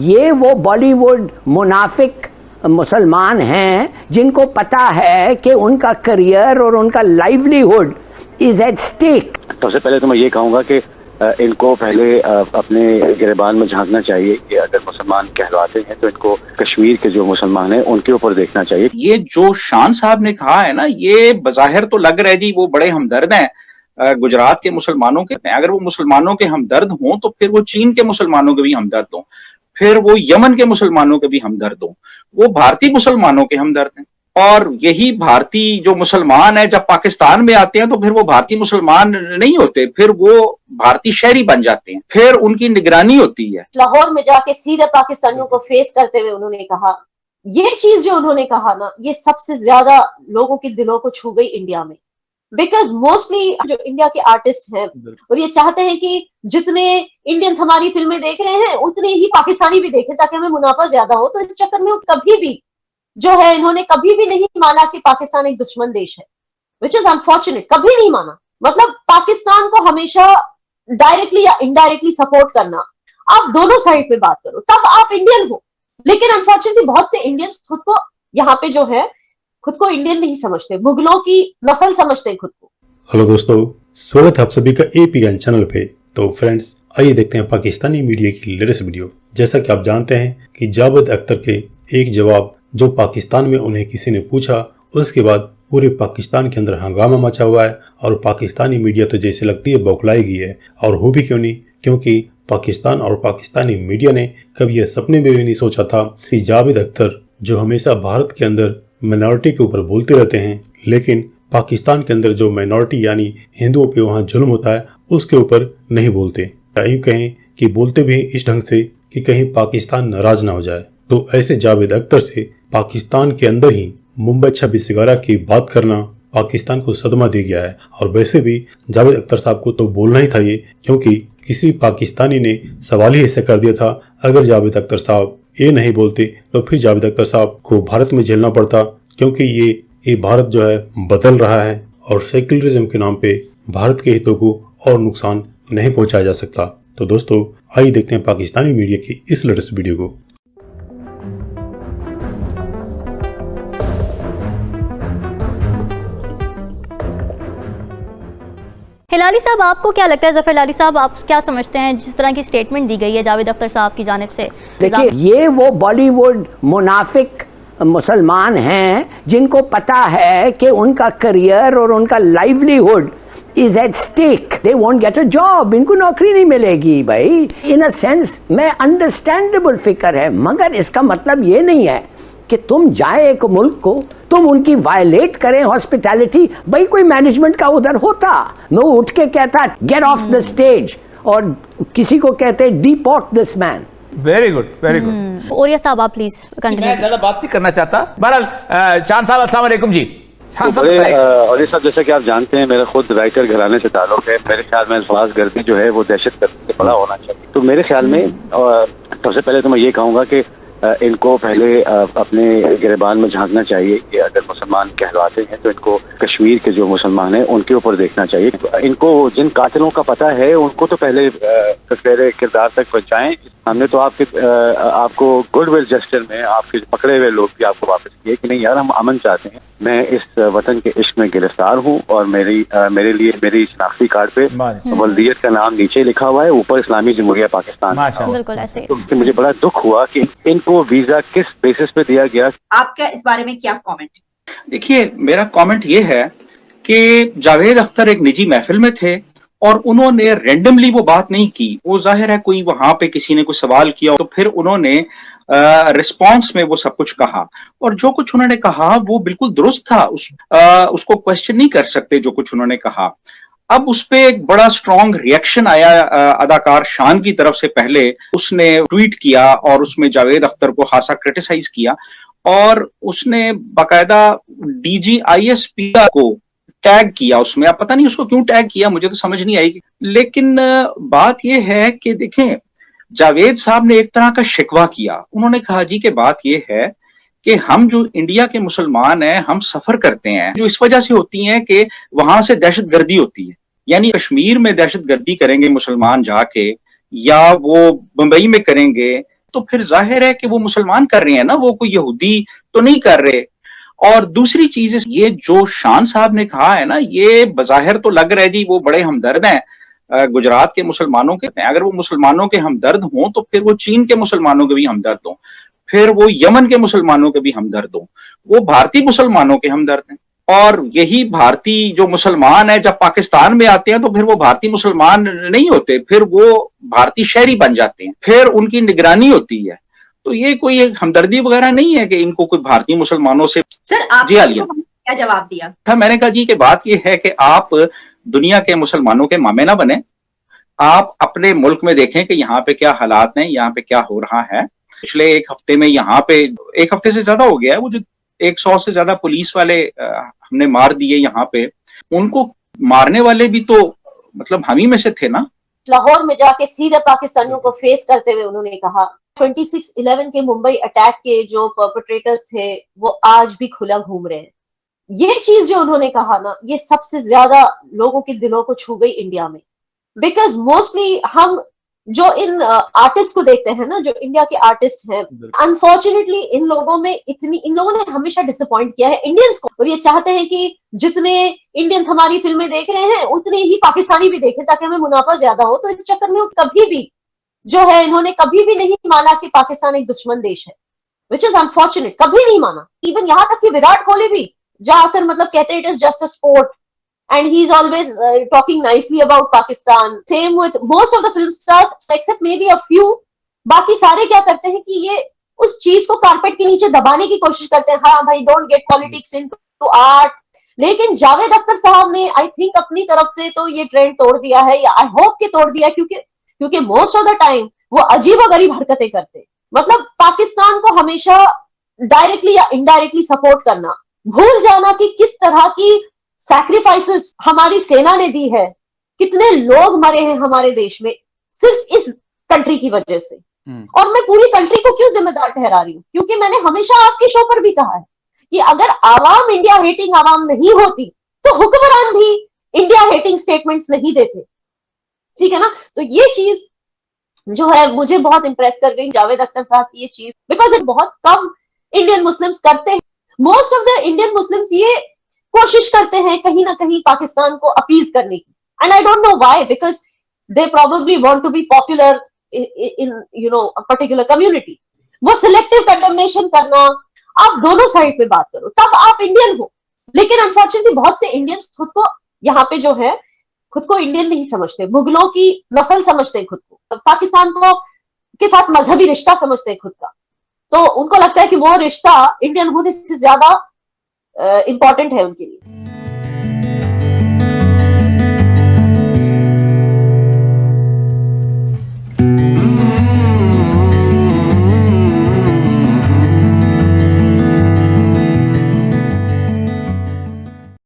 ये वो बॉलीवुड मुनाफिक मुसलमान हैं जिनको पता है कि उनका करियर और उनका लाइवलीहुड इज एट स्टेक। सबसे पहले तो मैं ये कहूँगा कि इनको पहले अपने गिरबान में झांकना चाहिए कि अगर मुसलमान कहलाते हैं तो इनको कश्मीर के जो मुसलमान हैं उनके ऊपर देखना चाहिए। ये जो शान साहब ने कहा है ना, ये बज़ाहिर तो लग रहा है जी वो बड़े हमदर्द हैं गुजरात के मुसलमानों के। अगर वो मुसलमानों के हमदर्द हों तो फिर वो चीन के मुसलमानों के भी हमदर्द हों, फिर वो यमन के मुसलमानों के भी हमदर्द हों, वो भारतीय मुसलमानों के हमदर्द हैं। और यही भारतीय जो मुसलमान है जब पाकिस्तान में आते हैं तो फिर वो भारतीय मुसलमान नहीं होते, फिर वो भारतीय शहरी बन जाते हैं, फिर उनकी निगरानी होती है। लाहौर में जाके सीधे पाकिस्तानियों को फेस करते हुए उन्होंने कहा, ये चीज जो उन्होंने कहा ना, ये सबसे ज्यादा लोगों के दिलों को छू गई इंडिया में। बिकॉज मोस्टली जो इंडिया के आर्टिस्ट हैं और ये चाहते हैं कि जितने इंडियंस हमारी फिल्में देख रहे हैं उतने ही पाकिस्तानी भी देखें ताकि हमें मुनाफा ज्यादा हो। तो इस चक्कर में वो कभी भी जो है, इन्होंने कभी भी नहीं माना कि पाकिस्तान एक दुश्मन देश है, विच इज अनफॉर्चुनेट। कभी नहीं माना। मतलब पाकिस्तान को हमेशा डायरेक्टली या इनडायरेक्टली सपोर्ट करना, आप दोनों साइड पे बात करो तब आप इंडियन हो। लेकिन अनफॉर्चुनेटली बहुत से इंडियंस खुद को यहाँ पे जो है खुद को इंडियन नहीं समझते, मुगलों की नस्ल समझते हैं खुद को। हेलो दोस्तों, स्वागत है आप सभी का AP ज्ञान चैनल पे। तो फ्रेंड्स, आइए देखते हैं पाकिस्तानी मीडिया की लेटेस्ट वीडियो। जैसा कि आप जानते हैं कि जावेद अख्तर के एक जवाब जो पाकिस्तान में उन्हें किसी ने पूछा, उसके बाद पूरे पाकिस्तान के अंदर हंगामा मचा हुआ है और पाकिस्तानी मीडिया तो जैसे लगती है बौखलाई गई है। और हो भी क्यों नहीं, क्योंकि पाकिस्तान और पाकिस्तानी मीडिया ने कभी यह सपने में भी नहीं सोचा था कि जावेद अख्तर जो हमेशा भारत के अंदर माइनॉरिटी के ऊपर बोलते रहते हैं, लेकिन पाकिस्तान के अंदर जो माइनॉरिटी यानी हिंदुओं पे वहाँ जुल्म होता है उसके ऊपर नहीं बोलते। यूँ कहें कि बोलते भी इस ढंग से कि कहीं पाकिस्तान नाराज ना हो जाए। तो ऐसे जावेद अख्तर से पाकिस्तान के अंदर ही मुंबई 26/11 की बात करना पाकिस्तान को सदमा दे गया है। और वैसे भी जावेद अख्तर साहब को तो बोलना ही था ये, क्योंकि किसी पाकिस्तानी ने सवाल ही ऐसा कर दिया था, अगर जावेद अख्तर साहब ये नहीं बोलते तो फिर जावेद अख्तर साहब को भारत में झेलना पड़ता, क्योंकि ये भारत जो है बदल रहा है और सेक्युलरिज्म के नाम पे भारत के हितों को और नुकसान नहीं पहुंचाया जा सकता। तो दोस्तों, आइए देखते हैं पाकिस्तानी मीडिया की इस लेटेस्ट वीडियो को। हिलाली साहब, आपको क्या लगता है, जफर हिलाली साहब, आप क्या समझते हैं जिस तरह की स्टेटमेंट दी गई है जावेद अख्तर साहब की जानिब से? देखिए, ये वो बॉलीवुड मुनाफिक मुसलमान हैं जिनको पता है कि उनका करियर और उनका livelihood is at stake. They won't get a job, इनको नौकरी नहीं मिलेगी भाई। इन अ सेंस में अंडरस्टैंडेबल फिक्र है, मगर इसका मतलब ये नहीं है कि तुम जाए एक मुल्क को, तुम उनकी वायलेट करें हॉस्पिटैलिटी। भाई कोई मैनेजमेंट का उधर होता, मैं उठ के कहता गेट ऑफ द स्टेज, और किसी को कहते deport this man. Very good, very good. Oriya साहब, आप प्लीज कंटिन्यू। मैं ज्यादा बात नहीं करना चाहता। बहरहाल शान साहब, अस्सलाम वालेकुम जी। शान साहब, और ये सब जैसा कि आप जानते हैं, मेरा खुद राइटर घराने से ताल्लुक है। मेरे ख्याल में अल्फाज गर्दी जो है वो दहशतगर्दी से बड़ा होना चाहिए। तो मेरे ख्याल में सबसे पहले तो मैं ये कहूँगा कि इनको पहले अपने गिरबान में झांकना चाहिए कि अगर मुसलमान कहलाते हैं तो इनको कश्मीर के जो मुसलमान हैं उनके ऊपर देखना चाहिए। इनको जिन कातिलों का पता है उनको तो पहले तस्वीर किरदार तक पहुंचाएं। हमने तो आपको गुडविल जेस्चर में आपके पकड़े हुए लोग भी आपको वापस किए कि नहीं यार, हम अमन चाहते हैं। मैं इस वतन के इश्क में गिरफ्तार हूँ और मेरे लिए मेरी शनाख्ती कार्ड पे वल्दियत का नाम नीचे लिखा हुआ है, ऊपर इस्लामी जमहूरिया पाकिस्तान। बिल्कुल ऐसे। तो मुझे बड़ा दुख हुआ कि इनको वीजा किस बेसिस पे दिया गया। आपका इस बारे में क्या कमेंट? देखिए, मेरा कमेंट ये है कि जावेद अख्तर एक निजी महफिल में थे और उन्होंने रैंडमली वो बात नहीं की। वो जाहिर है कोई वहां पे किसी ने कोई सवाल किया तो फिर उन्होंने रिस्पांस में वो सब कुछ कहा, और जो कुछ उन्होंने कहा वो बिल्कुल दुरुस्त था। उसको क्वेश्चन नहीं कर सकते जो कुछ उन्होंने कहा। अब उस पे एक बड़ा स्ट्रॉन्ग रिएक्शन आया अदाकार शान की तरफ से। पहले उसने ट्वीट किया और उसमें जावेद अख्तर को खासा क्रिटिसाइज किया, और उसने बाकायदा DGISP को टैग किया उसमें। अब पता नहीं उसको क्यों टैग किया, मुझे तो समझ नहीं आई। लेकिन बात यह है कि देखें, जावेद साहब ने एक तरह का शिकवा किया। उन्होंने कहा जी कि बात यह है कि हम जो इंडिया के मुसलमान हैं, हम सफर करते हैं जो इस वजह से होती है कि वहां से दहशतगर्दी होती है। यानी कश्मीर में दहशतगर्दी करेंगे मुसलमान जाके, या वो बंबई में करेंगे, तो फिर जाहिर है कि वो मुसलमान कर रहे हैं ना, वो कोई यहूदी तो नहीं कर रहे। और दूसरी चीज, ये जो शान साहब ने कहा है ना, ये बज़ाहिर तो लग रहा है जी वो बड़े हमदर्द हैं गुजरात के मुसलमानों के। अगर वो मुसलमानों के हमदर्द हों तो फिर वो चीन के मुसलमानों के भी हमदर्द हों, फिर वो यमन के मुसलमानों के भी हमदर्द हों, वो भारतीय मुसलमानों के हमदर्द हैं। और यही भारतीय जो मुसलमान है जब पाकिस्तान में आते हैं तो फिर वो भारतीय मुसलमान नहीं होते, फिर वो भारतीय शहरी बन जाते हैं, फिर उनकी निगरानी होती है। तो ये कोई एक हमदर्दी वगैरह नहीं है कि इनको कोई भारतीय मुसलमानों से। सर आपने क्या जवाब दिया था? मैंने कहा जी कि बात ये है कि आप दुनिया के मुसलमानों के मामे ना बने, आप अपने मुल्क में देखें कि यहाँ पे क्या हालात हैं, यहाँ पे क्या हो रहा है। पिछले एक हफ्ते में यहाँ पे, एक हफ्ते से ज्यादा हो गया है, वो जो 100 से ज्यादा पुलिस वाले हमने मार दिए यहाँ पे, उनको मारने वाले भी तो मतलब हम ही में से थे ना। लाहौर में जाके सीधे पाकिस्तानियों को फेस करते हुए उन्होंने कहा 26/11 के मुंबई अटैक के जो परपेट्रेटर्स थे वो आज भी खुला घूम रहे हैं। ये चीज जो उन्होंने कहा ना, ये सबसे ज्यादा लोगों के दिलों को छू गई इंडिया में। बिकॉज मोस्टली हम जो इन आर्टिस्ट को देखते हैं ना, जो इंडिया के आर्टिस्ट हैं, अनफॉर्चुनेटली इन लोगों ने हमेशा डिसअपॉइंट किया है इंडियंस को। और ये चाहते हैं कि जितने इंडियंस हमारी फिल्में देख रहे हैं उतने ही पाकिस्तानी भी देखें ताकि हमें मुनाफा ज्यादा हो। तो इस चक्कर में कभी भी जो है, इन्होंने कभी भी नहीं माना कि पाकिस्तान एक दुश्मन देश है, विच इज अनफॉर्चुनेट। कभी नहीं माना। इवन यहाँ तक कि विराट कोहली भी जाकर मतलब कहते हैं it is just a sport and he's always talking nicely about Pakistan. Same with most of the film stars except maybe a few. बाकी सारे क्या करते हैं कि ये उस चीज को कारपेट के नीचे दबाने की कोशिश करते हैं। हाँ भाई, don't get politics into art. लेकिन जावेद अख्तर साहब ने आई थिंक अपनी तरफ से तो ये ट्रेंड तोड़ दिया है, या आई होप के तोड़ दिया, क्योंकि मोस्ट ऑफ द टाइम वो अजीबोगरीब हरकतें करते, मतलब पाकिस्तान को हमेशा डायरेक्टली या इनडायरेक्टली सपोर्ट करना, भूल जाना कि किस तरह की सैक्रिफाइसेस हमारी सेना ने दी है, कितने लोग मरे हैं हमारे देश में सिर्फ इस कंट्री की वजह से। और मैं पूरी कंट्री को क्यों जिम्मेदार ठहरा रही हूँ, क्योंकि मैंने हमेशा आपके शो पर भी कहा है कि अगर आवाम इंडिया हेटिंग आवाम नहीं होती तो हुक्मरान भी इंडिया हेटिंग स्टेटमेंट्स नहीं देते, ठीक है ना। तो ये चीज जो है मुझे बहुत इंप्रेस कर गई जावेद अख्तर साहब की ये चीज, बिकॉज इट बहुत कम इंडियन मुस्लिम्स करते हैं। Most of the Indian Muslims ये कोशिश करते हैं कहीं ना कहीं पाकिस्तान को अपीज करने की, and I don't know why, because they probably want to be popular in you know a particular community. वो सिलेक्टिव कंडेमनेशन करना, आप दोनों साइड पे बात करो तब आप इंडियन हो। लेकिन अनफॉर्चुनेटली बहुत से इंडियंस खुद को यहाँ पे जो है खुद को इंडियन नहीं समझते, मुगलों की नस्ल समझते हैं खुद को, पाकिस्तान को के साथ मजहबी रिश्ता समझते हैं खुद का। तो उनको लगता है कि वो रिश्ता इंडियन होने से ज्यादा इंपॉर्टेंट है उनके लिए।